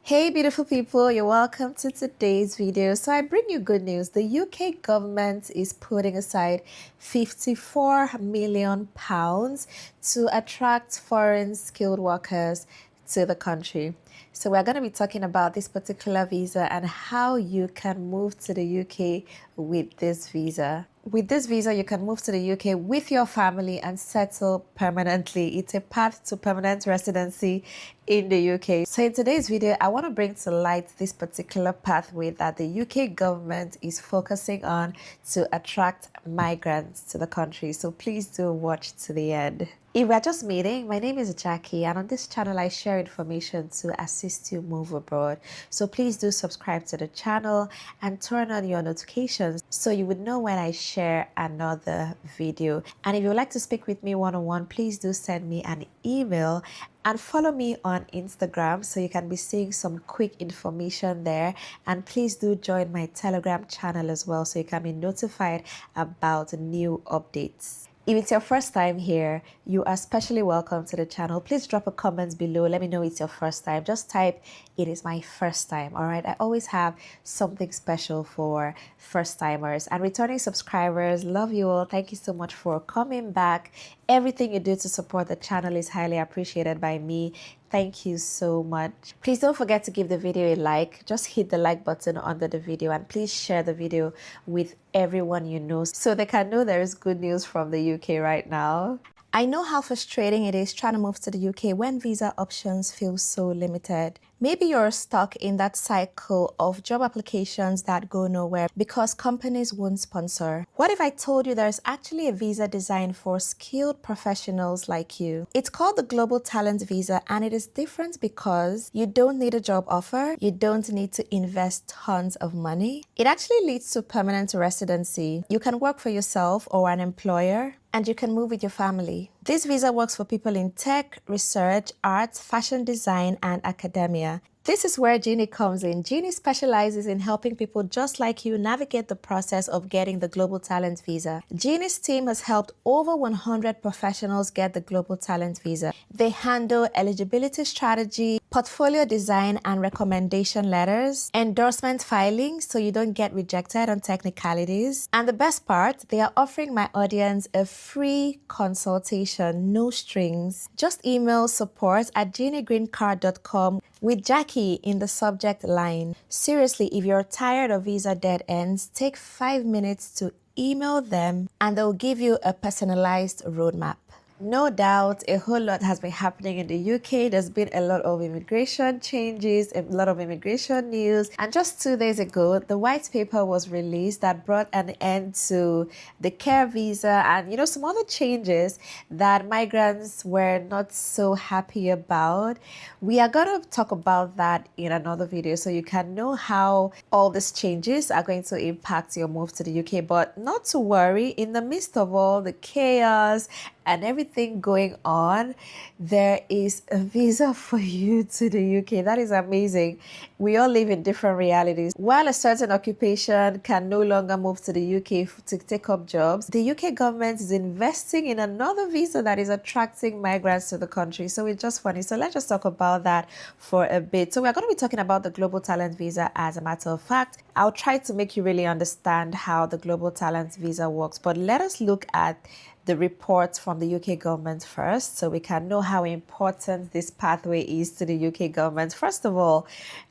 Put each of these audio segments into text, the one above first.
Hey beautiful people, you're welcome to today's video. So I bring you good news. The UK government is putting aside £54 million to attract foreign skilled workers to the country. So we're going to be talking about this particular visa and how you can move to the UK with this visa. With this visa, you can move to the UK with your family and settle permanently. It's a path to permanent residency in the UK. So in today's video, I want to bring to light this particular pathway that the UK government is focusing on to attract migrants to the country. So please do watch to the end. If we're just meeting, my name is Jackie, and on this channel I share information to assist you move abroad. So please do subscribe to the channel and turn on your notifications so you would know when I share another video. And if you would like to speak with me one-on-one, please do send me an email and follow me on Instagram so you can be seeing some quick information there. And please do join my Telegram channel as well so you can be notified about new updates. If it's your first time here, you are especially welcome to the channel. Please drop a comment below. Let me know it's your first time. Just type, "It is my first time." All right. I always have something special for first timers and returning subscribers. Love you all. Thank you so much for coming back. Everything you do to support the channel is highly appreciated by me. Thank you so much. Please don't forget to give the video a like. Just hit the like button under the video and please share the video with everyone you know so they can know there is good news from the UK right now. I know how frustrating it is trying to move to the UK when visa options feel so limited. Maybe you're stuck in that cycle of job applications that go nowhere because companies won't sponsor. What if I told you there's actually a visa designed for skilled professionals like you? It's called the Global Talent Visa, and it is different because you don't need a job offer, you don't need to invest tons of money. It actually leads to permanent residency. You can work for yourself or an employer, and you can move with your family. This visa works for people in tech, research, arts, fashion design, and academia. This is where Jinee comes in. Jinee specializes in helping people just like you navigate the process of getting the Global Talent Visa. Jinee's team has helped over 100 professionals get the Global Talent Visa. They handle eligibility strategy, portfolio design and recommendation letters, endorsement filing so you don't get rejected on technicalities. And the best part, they are offering my audience a free consultation, no strings. Just email support@jineegreencard.com with Jackie in the subject line. Seriously, if you're tired of visa dead ends, take 5 minutes to email them and they'll give you a personalized roadmap. No doubt, a whole lot has been happening in the UK. There's been a lot of immigration changes, a lot of immigration news. And just 2 days ago, the white paper was released that brought an end to the care visa and, some other changes that migrants were not so happy about. We are going to talk about that in another video so you can know how all these changes are going to impact your move to the UK. But not to worry, in the midst of all the chaos and everything going on, there is a visa for you to the UK. That is amazing. We all live in different realities. While a certain occupation can no longer move to the UK to take up jobs, the UK government is investing in another visa that is attracting migrants to the country. So it's just funny. So let's just talk about that for a bit. So we're going to be talking about the Global Talent Visa as a matter of fact. I'll try to make you really understand how the Global Talent Visa works, but let us look at the reports from the UK government first so we can know how important this pathway is to the UK government. First of all,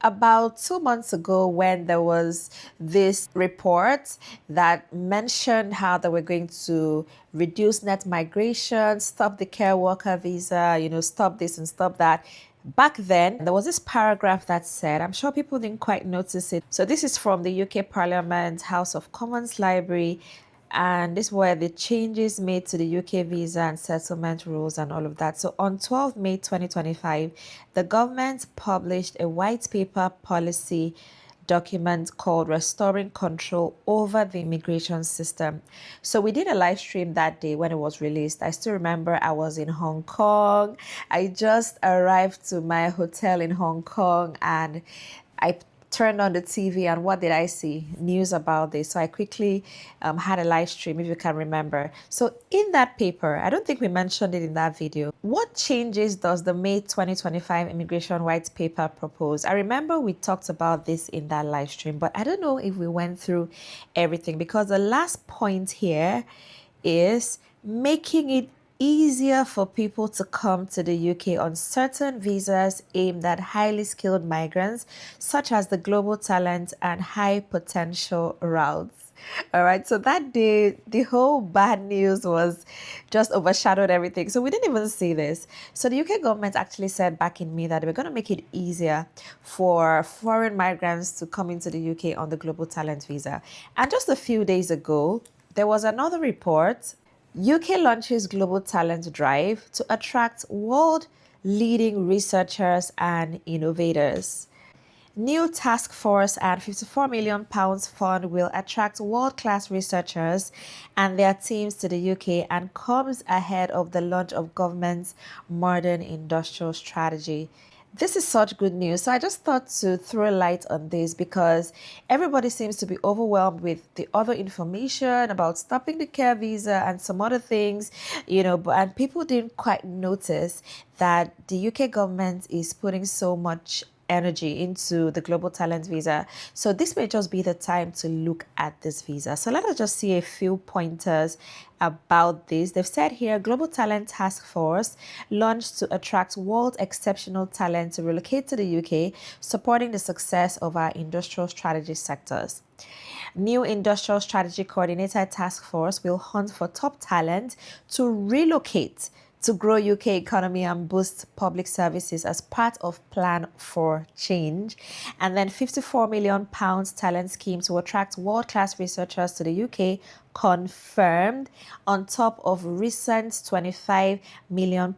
about 2 months ago when there was this report that mentioned how they were going to reduce net migration, stop the care worker visa, stop this and stop that. Back then, there was this paragraph that said, I'm sure people didn't quite notice it. So this is from the UK Parliament, House of Commons Library, and this were the changes made to the UK visa and settlement rules and all of that. So on 12 May 2025, the government published a white paper policy document called Restoring Control Over the Immigration System. So we did a live stream that day when it was released. I still remember I was in Hong Kong. I just arrived to my hotel in Hong Kong and I turned on the TV, and what did I see? News about this. So I quickly had a live stream, if you can remember. So in that paper, I don't think we mentioned it in that video. What changes does the May 2025 immigration white paper propose? I remember we talked about this in that live stream, but I don't know if we went through everything, because the last point here is making it easier for people to come to the UK on certain visas aimed at highly skilled migrants, such as the global talent and high potential routes. All right, so that day, the whole bad news was just overshadowed everything. So we didn't even see this. So the UK government actually said back in May that they were going to make it easier for foreign migrants to come into the UK on the global talent visa. And just a few days ago, there was another report. UK launches global talent drive to attract world-leading researchers and innovators. New task force and £54 million fund will attract world-class researchers and their teams to the UK, and comes ahead of the launch of government's modern industrial strategy. This is such good news. So I just thought to throw light on this, because everybody seems to be overwhelmed with the other information about stopping the care visa and some other things, and people didn't quite notice that the UK government is putting so much energy into the global talent visa. So this may just be the time to look at this visa. So let us just see a few pointers about this. They've said here, Global Talent Task Force launched to attract world exceptional talent to relocate to the UK, supporting the success of our industrial strategy sectors. New Industrial Strategy Coordinator Task Force will hunt for top talent to relocate to grow UK economy and boost public services as part of Plan for Change. And then £54 million talent scheme to attract world-class researchers to the UK confirmed, on top of recent £25 million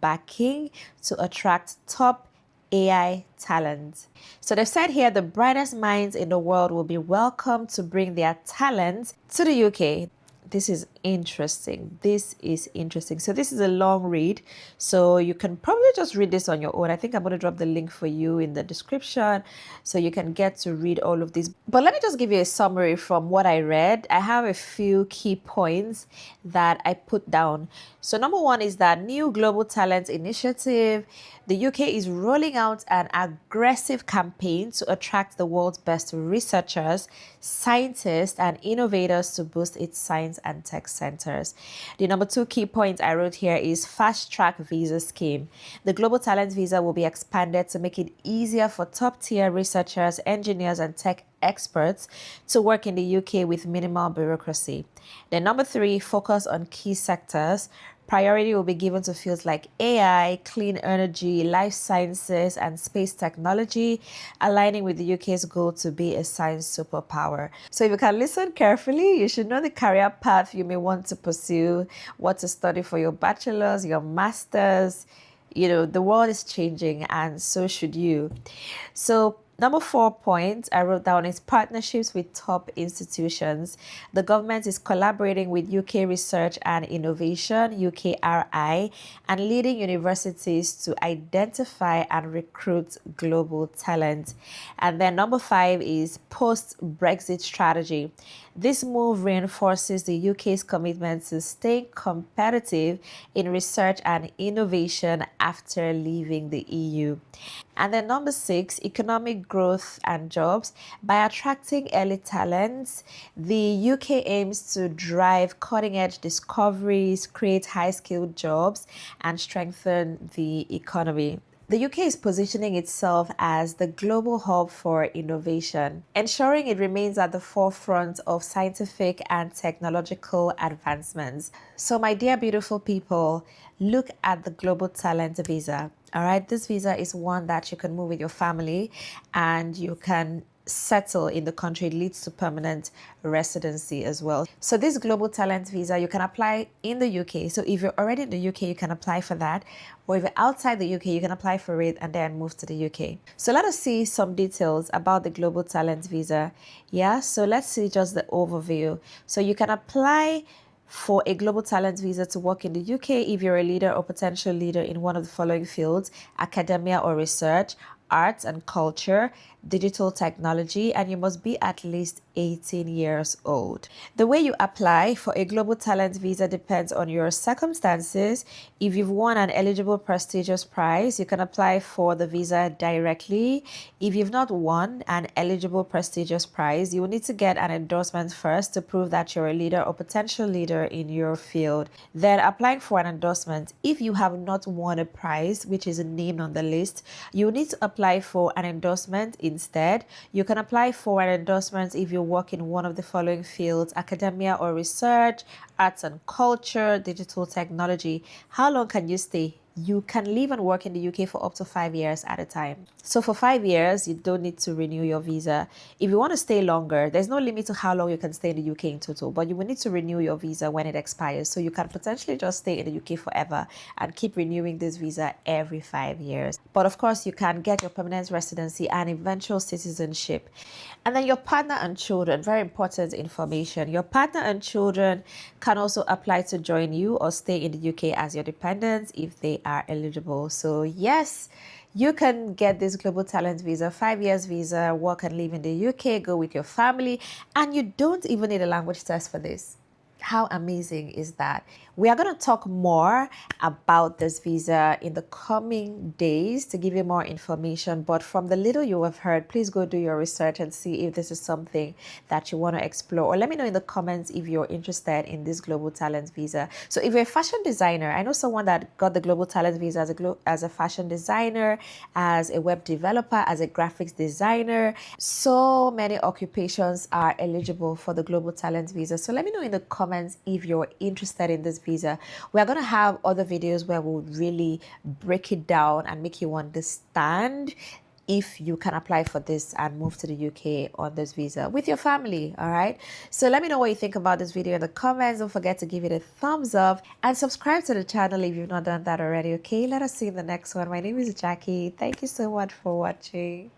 backing to attract top AI talent. So they've said here the brightest minds in the world will be welcome to bring their talent to the UK. This is interesting. So this is a long read, so you can probably just read this on your own. I think I'm going to drop the link for you in the description so you can get to read all of this. But let me just give you a summary from what I read. I have a few key points that I put down. So number one is that new global talent initiative. The UK is rolling out an aggressive campaign to attract the world's best researchers, scientists, and innovators to boost its science and tech centers. The number two key point I wrote here is fast track visa scheme. The global talent visa will be expanded to make it easier for top tier researchers, engineers, and tech experts to work in the UK with minimal bureaucracy. Then number three, focus on key sectors. Priority will be given to fields like AI, clean energy, life sciences, and space technology, aligning with the UK's goal to be a science superpower. So if you can listen carefully, you should know the career path you may want to pursue, what to study for your bachelor's, your master's. The world is changing, and so should you. So number 4 point I wrote down is partnerships with top institutions. The government is collaborating with UK Research and Innovation, UKRI, and leading universities to identify and recruit global talent. And then number 5 is post-Brexit strategy. This move reinforces the UK's commitment to staying competitive in research and innovation after leaving the EU. And then number 6, economic growth and jobs. By attracting early talents, the UK aims to drive cutting-edge discoveries, create high-skilled jobs, and strengthen the economy. The UK is positioning itself as the global hub for innovation, ensuring it remains at the forefront of scientific and technological advancements. So, my dear beautiful people, look at the Global Talent Visa. All right, this visa is one that you can move with your family and you can settle in the country. It leads to permanent residency as well. So this global talent visa, you can apply in the UK. So if you're already in the UK, you can apply for that. Or if you're outside the UK, you can apply for it and then move to the UK. So let us see some details about the global talent visa. Yeah, so let's see just the overview. So you can apply for a global talent visa to work in the UK if you're a leader or potential leader in one of the following fields: academia or research, arts and culture, digital technology, and you must be at least 18 years old. The way you apply for a global talent visa depends on your circumstances. If you've won an eligible prestigious prize, you can apply for the visa directly. If you've not won an eligible prestigious prize, you will need to get an endorsement first to prove that you're a leader or potential leader in your field. Then applying for an endorsement, if you have not won a prize which is named on the list, you need to apply for an endorsement instead. You can apply for an endorsement if you work in one of the following fields: academia or research, arts and culture, digital technology. How long can you stay? You can live and work in the UK for up to 5 years at a time. So for 5 years, you don't need to renew your visa. If you want to stay longer, there's no limit to how long you can stay in the UK in total, but you will need to renew your visa when it expires. So you can potentially just stay in the UK forever and keep renewing this visa every 5 years. But of course, you can get your permanent residency and eventual citizenship. And then your partner and children, very important information. Your partner and children can also apply to join you or stay in the UK as your dependents if they are eligible. So yes, you can get this global talent visa, 5 years visa, work and live in the UK, go with your family, and you don't even need a language test for this. How amazing is that? We are going to talk more about this visa in the coming days to give you more information. But from the little you have heard, please go do your research and see if this is something that you want to explore. Or let me know in the comments if you're interested in this global talent visa. So if you're a fashion designer, I know someone that got the global talent visa as a fashion designer, as a web developer, as a graphics designer. So many occupations are eligible for the global talent visa. So let me know in the comments if you're interested in this visa. We are going to have other videos where we'll really break it down and make you understand if you can apply for this and move to the UK on this visa with your family. All right, so let me know what you think about this video in the comments. Don't forget to give it a thumbs up and subscribe to the channel if you've not done that already. Okay, let us see in the next one. My name is Jackie. Thank you so much for watching.